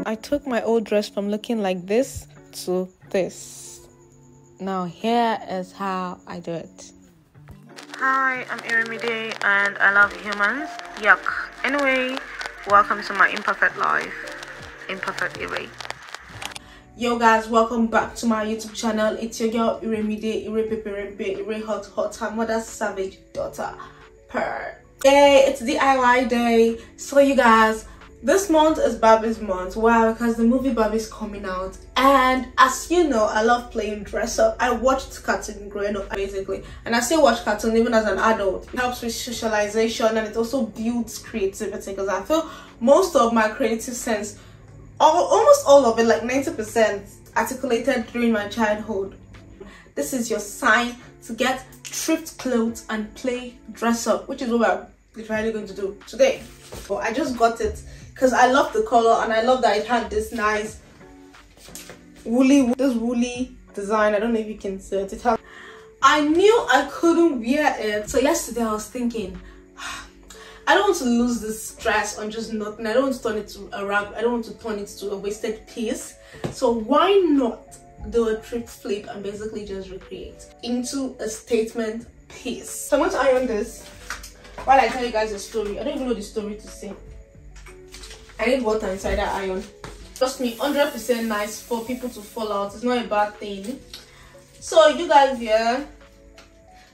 I took my old dress from looking like this to this. Now here is how I do it. Hi, I'm Irimide and I love humans. Yuck. Anyway, welcome to my imperfect life. Imperfect Ire. Yo guys, welcome back to my YouTube channel. It's your girl Irimide, Ire hot, her mother's savage daughter. Yay, it's DIY day. So you guys, this month is Barbie's month. Why? Because the movie Barbie is coming out, and as you know, I love playing dress up. I watched cartoon growing up basically, and I still watch cartoon even as an adult. It helps with socialization and it also builds creativity, because I feel most of my creative sense, almost all of it, like 90%, articulated during my childhood. This is your sign to get thrift clothes and play dress up, which is what we're literally going to do today. So I just got it because I love the color and I love that it had this nice woolly design. I don't know if you can see it. I knew I couldn't wear it, so yesterday I was thinking, I don't want to lose this dress on just nothing. I don't want to turn it to a wrap. I don't want to turn it to a wasted piece. So why not do a thrift flip and basically just recreate into a statement piece? So I'm going to iron this while I tell you guys a story. I don't even know the story to say. I need water inside that iron. Trust me, 100% nice for people to fall out. It's not a bad thing. So you guys, yeah,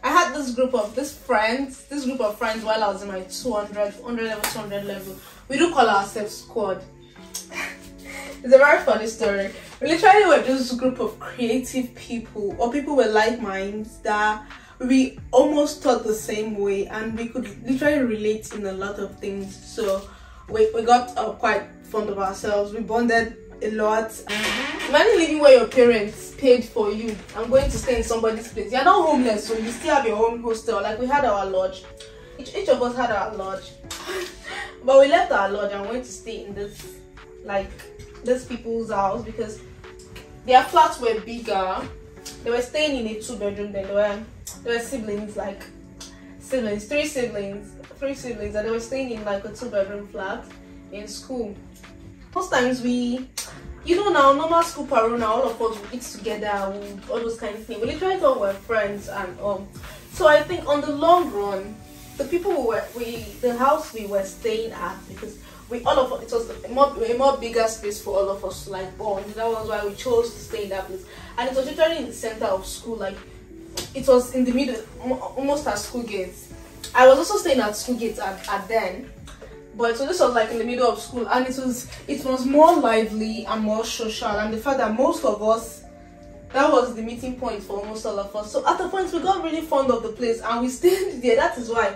I had this group of friends while I was in my 200 level. We do call ourselves squad. It's a very funny story. We literally were just a group of creative people, or people with like minds that we almost thought the same way, and we could literally relate in a lot of things. So we got quite fond of ourselves. We bonded a lot. Imagine living where your parents paid for you and going to stay in somebody's place. You're not homeless, so you still have your own hostel. Like we had our lodge. Each of us had our lodge. But we left our lodge and went to stay in this people's house because their flats were bigger. They were staying in a 2-bedroom. Then they were siblings, three siblings, and they were staying in like a 2-bedroom flat in school. Most times we, you know, now normal school parona, all of us would eat together, all those kind of things. We literally thought we were friends, and so I think on the long run, the people the house we were staying at, because it was a more bigger space for all of us to like bond. That was why we chose to stay in that place, and it was literally in the center of school. Like it was in the middle, almost at school gates. I was also staying at school gates at then. But so this was like in the middle of school, and it was more lively and more social, and the fact that most of us, that was the meeting point for almost all of us. So at the point we got really fond of the place and we stayed there. That is why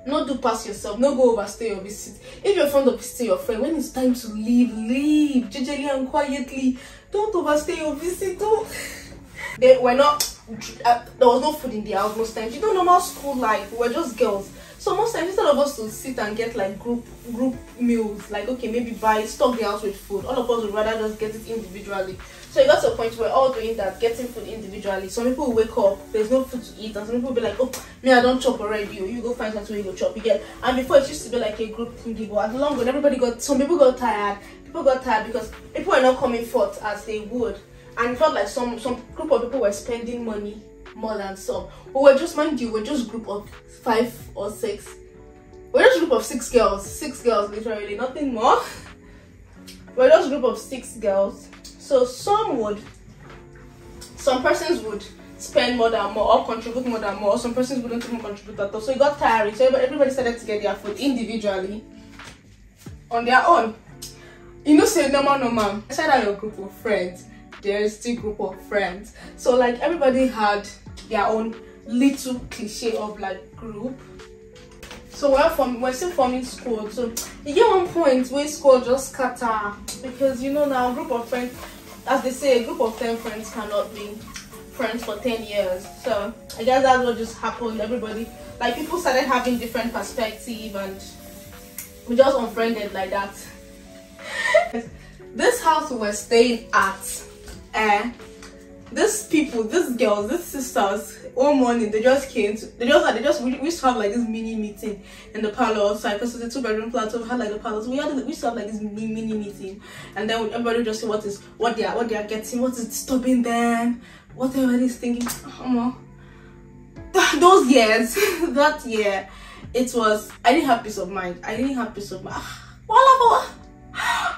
not do pass yourself, no go overstay or visit. If you're fond of visiting your friend, when it's time to leave gingerly and quietly. Don't overstay or visit. They were not there was no food in the house most times. You know, normal school life, we were just girls. So most times, instead of us to sit and get like group meals, like okay, maybe stock the house with food, all of us would rather just get it individually. So it got to a point where we're all doing that, getting food individually. Some people will wake up, there's no food to eat, and some people will be like, oh, me, I don't chop already, or you go find something you go chop, you get. And before it used to be like a group thingy, but at the long run, some people got tired. People got tired because people were not coming forth as they would, and it felt like some group of people were spending money more than some. But we're just, mind you, we're just a group of 5 or 6. We're just a group of 6 girls, literally, nothing more. We're just a group of 6 girls. So some persons would spend more than more or contribute more than more, or some persons wouldn't even contribute at all. So it got tiring. So everybody started to get their food individually on their own. You know, say normal. Aside that your group of friends, there is still group of friends. So like everybody had their own little cliche of like group. So we're still forming squad. So you get one point where squad just scatter, because you know now a group of friends, as they say, a group of 10 friends cannot be friends for 10 years. So I guess that's what just happened. Everybody, like people started having different perspective, and we just unfriended like that. This house we were staying at, these people, these girls, these sisters, one morning they just came to, we used to have like this mini meeting in the parlor outside, because it's a 2-bedroom flat, so we had like the parlor, so we used to have like this mini meeting, and then everybody would just say what they are getting, what is disturbing them, what everybody's thinking. Those years, that year, it was, I didn't have peace of mind.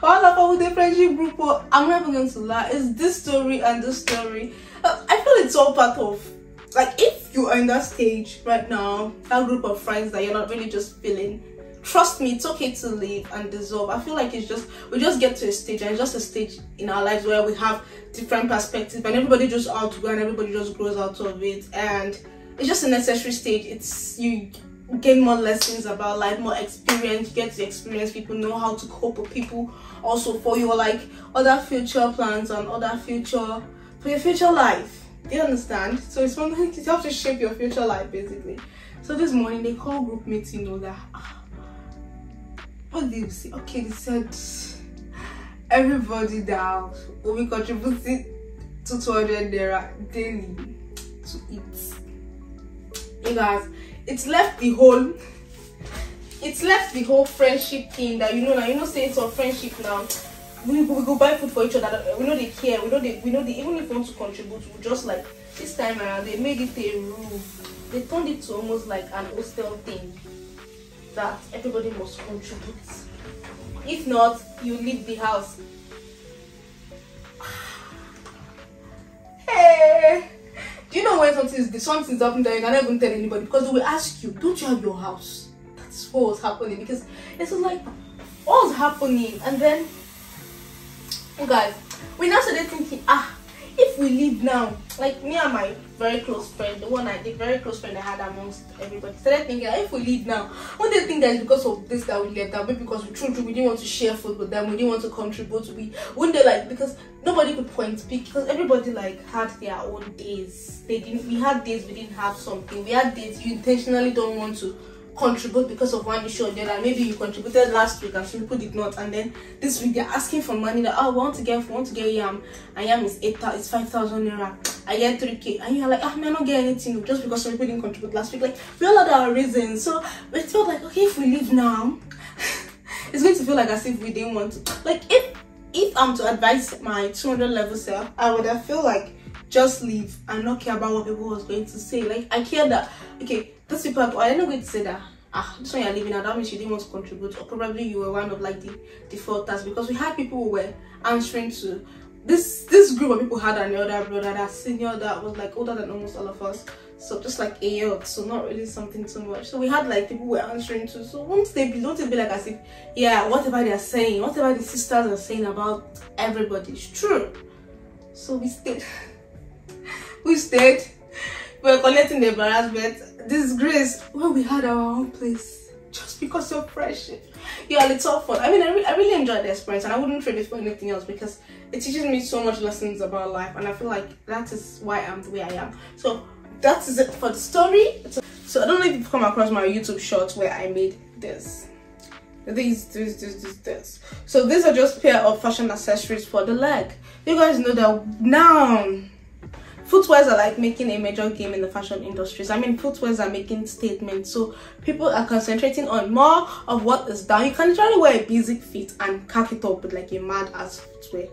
Well, with the friendship group, I'm never going to lie. It's this story and this story. I feel it's all part of, like, if you are in that stage right now, that group of friends that you're not really just feeling, trust me, it's okay to leave and dissolve. I feel like we just get to a stage, and it's just a stage in our lives where we have different perspectives, and everybody just outgrows and everybody just grows out of it, and it's just a necessary stage. It's, you gain more lessons about life, more experience, you get to experience people, know how to cope with people, also for your like other future plans and for your future life. Do you understand? So it's something to help to shape your future life basically. So this morning they call group meeting, that what did you say? Okay, they said everybody down will be contributing to 200 naira daily to eat. You guys, it's left the whole friendship thing that say it's our friendship now. We go buy food for each other. We know they care. We know they even if we want to contribute, we just like this time around they made it a rule. They turned it to almost like an hostel thing that everybody must contribute. If not, you leave the house. Hey, do you know when something's happening that you cannot even tell anybody, because they will ask you, don't you have your house? That's what was happening, because it's like what was happening. And then guys, we now started thinking, if we leave now, like me and my very close friend, the very close friend I had amongst everybody, started thinking, if we leave now, won't they think that it's because of this that we left? That maybe because we didn't want to share food with them, we didn't want to contribute. Wouldn't they like, because nobody could point because everybody like had their own days. We had days we didn't have something. We had days you intentionally don't want to contribute because of one issue or the other. Maybe you contributed last week and some people did not, and then this week they're asking for money that we want to get yam, and yam is 5,000 naira. I get 3k, and you're like, I'm not getting anything just because some people didn't contribute last week. Like, we all had our reasons. So we felt like, okay, if we leave now, it's going to feel like as if we didn't want to. Like, if I'm to advise my 200 level self, I would have feel like just leave and not care about what people was going to say. Like, I care that, okay, those people are not going to say that this one you're leaving now, that means you didn't want to contribute, or probably you were one of like the defaulters, because we had people who were answering to this group of people. Had an elder brother, that senior, that was like older than almost all of us, so just like a year, so not really something too much. So we had like people who were answering to, so won't it be like as if, yeah, whatever they're saying, whatever the sisters are saying about everybody is true. So we stayed. We were collecting the embarrassment, disgrace, when we had our own place, just because of friendship. Yeah, it's all fun. I mean, I really enjoyed the experience, and I wouldn't trade it for anything else, because it teaches me so much lessons about life, and I feel like that is why I'm the way I am. So that is it for the story. So I don't know if you've come across my YouTube shorts where I made this. This. So these are just pair of fashion accessories for the leg. You guys know that now footwears are like making a major game in the fashion industries. I mean, footwears are making statements, so people are concentrating on more of what is down. You can literally wear a basic fit and cack it up with like a mad ass footwear,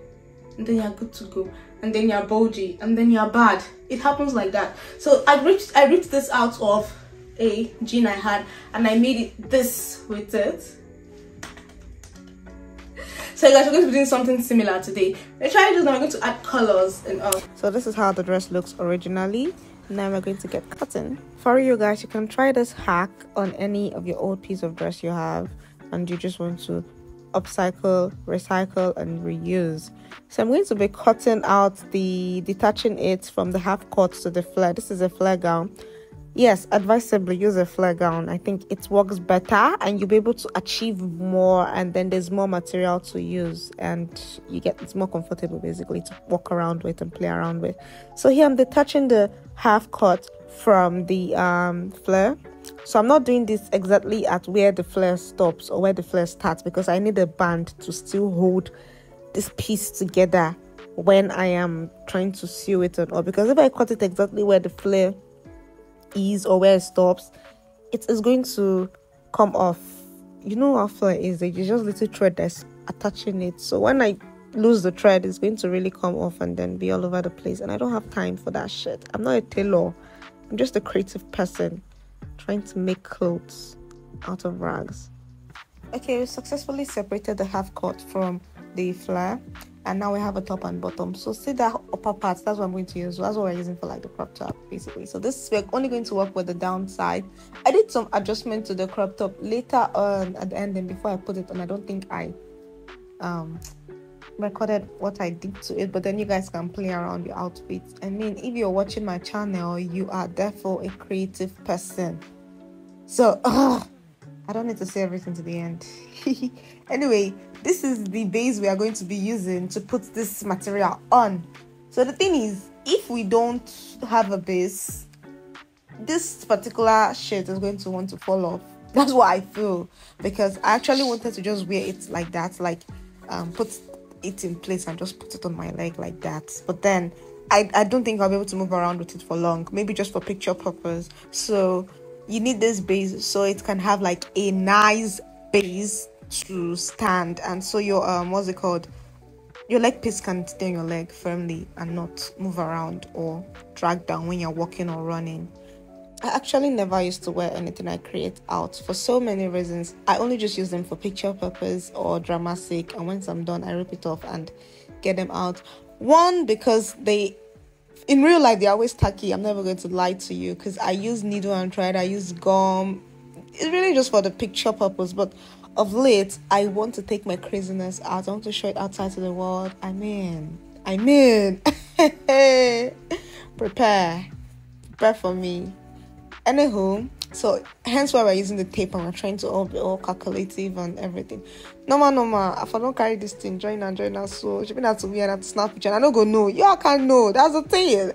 and then you're good to go, and then you're bulgy, and then you're bad. It happens like that. So I ripped this out of a jean I had, and I made it this with it. So you guys are going to be doing something similar today. We're trying just now, we're going to add colors and all. So this is how the dress looks originally. Now we're going to get cotton. For you guys, you can try this hack on any of your old piece of dress you have, and you just want to upcycle, recycle, and reuse. So I'm going to be cutting out detaching it from the half cut to the flare. This is a flare gown. Yes, advisably use a flare gown. I think it works better, and you'll be able to achieve more, and then there's more material to use, and it's more comfortable basically to walk around with and play around with. So here I'm detaching the half cut from the flare. So I'm not doing this exactly at where the flare stops or where the flare starts, because I need a band to still hold this piece together when I am trying to sew it on, or because if I cut it exactly where the flare is or where it stops, it is going to come off. You know how flare is, like, it's just little thread that's attaching it. So when I lose the thread, it's going to really come off and then be all over the place, and I don't have time for that shit. I'm not a tailor. I'm just a creative person trying to make clothes out of rags. Okay, we successfully separated the half cut from the flare, and now we have a top and bottom. So see that upper part, that's what I'm going to use. That's what we're using for like the crop top, basically. So this, we're only going to work with the downside. I did some adjustment to the crop top later on at the end, and before I put it on, I don't think I recorded what I did to it, but then you guys can play around your outfits. I mean, if you're watching my channel, you are therefore a creative person. So I don't need to say everything to the end. Anyway, this is the base we are going to be using to put this material on. So the thing is, if we don't have a base, this particular shirt is going to want to fall off. That's what I feel, because I actually wanted to just wear it like that, like put it in place and just put it on my leg like that. But then I don't think I'll be able to move around with it for long, maybe just for picture purpose. So you need this base so it can have like a nice base to stand, and so your what's it called, your leg piece can stay on your leg firmly and not move around or drag down when you're walking or running. I actually never used to wear anything I create out for so many reasons. I only just use them for picture purpose or drama sake, and once I'm done I rip it off and get them out. One, because they, in real life, they're always tacky. I'm never going to lie to you, because I use needle and thread, I use gum. It's really just for the picture purpose. But of late, I want to take my craziness out. I want to show it outside to the world. I mean prepare for me. Anywho, so hence why we're using the tape, and we're trying to all be all calculative and everything. Normal. If I don't carry this thing, join us. So she been have to wear that snap picture. I don't go know. Y'all can't know. That's the thing.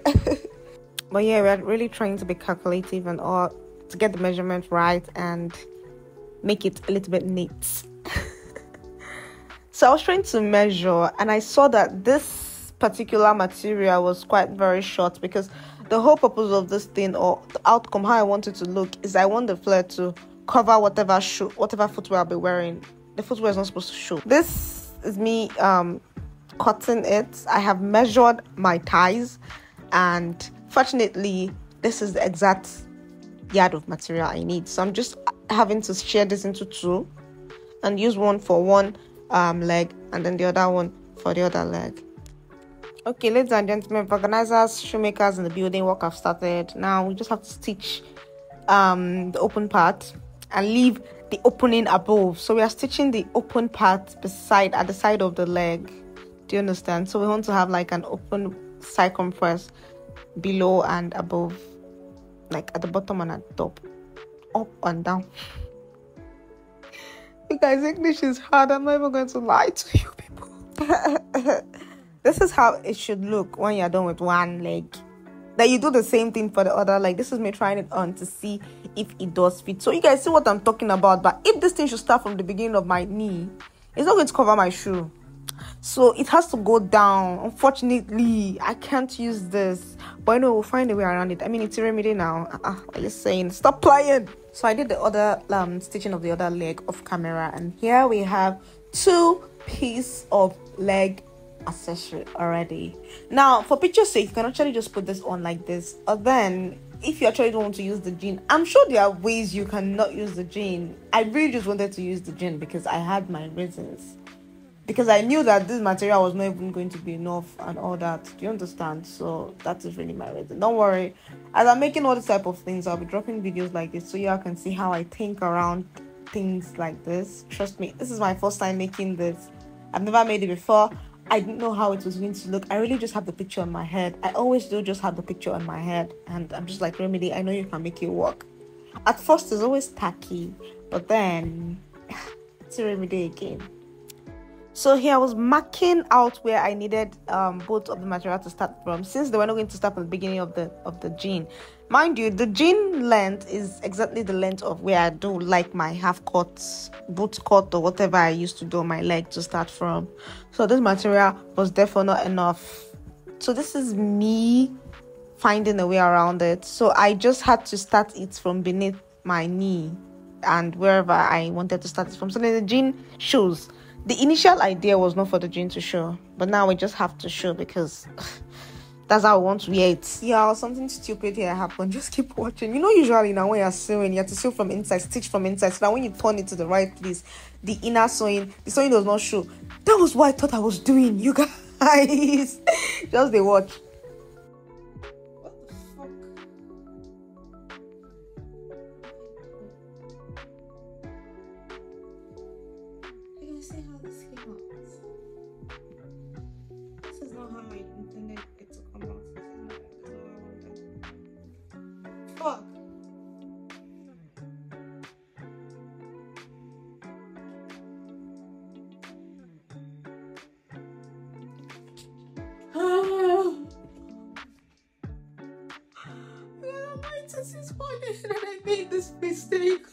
But yeah, we're really trying to be calculative and all to get the measurement right and make it a little bit neat. So I was trying to measure, and I saw that this particular material was quite very short, because the whole purpose of this thing, or the outcome, how I want it to look, is I want the flare to cover whatever footwear I'll be wearing. The footwear is not supposed to show. This is me cutting it. I have measured my thighs, and fortunately this is the exact yard of material I need. So I'm just having to share this into two and use one for one leg, and then the other one for the other leg. Okay, ladies and gentlemen, organizers, shoemakers in the building, work have started. Now we just have to stitch the open part and leave the opening above. So we are stitching the open part at the side of the leg. Do you understand? So we want to have like an open circumference below and above, like at the bottom and at the top, up and down. You guys, English is hard. I'm not even going to lie to you people. This is how it should look when you're done with one leg. Then you do the same thing for the other leg. This is me trying it on to see if it does fit. So you guys see what I'm talking about. But if this thing should start from the beginning of my knee, it's not going to cover my shoe. So it has to go down. Unfortunately, I can't use this. But I know we'll find a way around it. I mean, it's remedy now. What are you saying? Stop playing. So I did the other stitching of the other leg off camera. And here we have 2 pieces of leg accessory already. Now for picture's sake, you can actually just put this on like this, or then if you actually don't want to use the jean, I'm sure there are ways you cannot use the jean. I really just wanted to use the jean because I had my reasons, because I knew that this material was not even going to be enough and all that. Do you understand? So that is really my reason. Don't worry, as I'm making all this type of things, I'll be dropping videos like this so y'all can see how I think around things like this. Trust me, this is my first time making this. I've never made it before. I didn't know how it was going to look. I really just have the picture in my head. I always do just have the picture in my head, and I'm just like, Remedy, I know you can make it work. At first it's always tacky, but then it's a Remedy again. So here I was marking out where I needed both of the material to start from, since they were not going to start from the beginning of the jean. Mind you, the jean length is exactly the length of where I do like my half cut, boot cut, or whatever I used to do on my leg to start from. So this material was definitely not enough. So this is me finding a way around it. So I just had to start it from beneath my knee and wherever I wanted to start it from. So then the jean shows. The initial idea was not for the jean to show, but now we just have to show because that's how I want to wear it. Yeah, something stupid here happened. Just keep watching. You know, usually now when you're sewing, you have to sew from inside, stitch from inside. So now when you turn it to the right place, the inner sewing, the sewing does not show. That was what I thought I was doing, you guys. Just they watch. See how this came out. This is not how I intended it to come out. This is not how I wanted. Fuck. My test is falling and I made this mistake.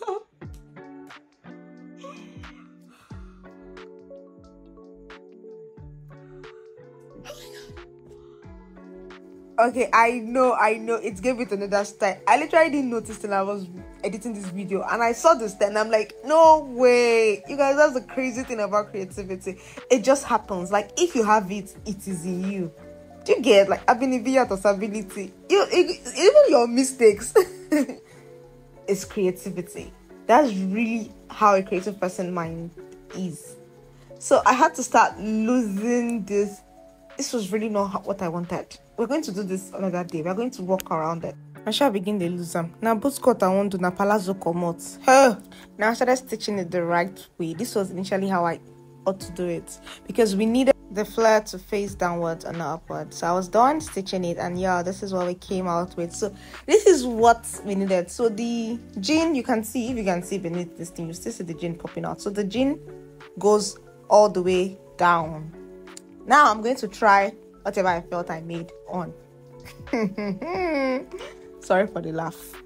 Okay, I know, it gave it another style. I literally didn't notice till I was editing this video and I saw this and I'm like, no way. You guys, that's the crazy thing about creativity. It just happens. Like, if you have it, it is in you. Do you get? Like, ability or ability. Even your mistakes is creativity. That's really how a creative person mind is. So I had to start losing this. This was really not what I wanted. We're going to do this another day. We're going to walk around it. I shall begin the lose them. Now both cut I want to na palazzo komot. Now I started stitching it the right way. This was initially how I ought to do it because we needed the flare to face downwards and not upwards. So I was done stitching it and yeah, this is what we came out with. So this is what we needed. So the jean, you can see, if you can see beneath this thing, you still see the jean popping out. So the jean goes all the way down. Now I'm going to try whatever I felt I made on. Sorry for the laugh.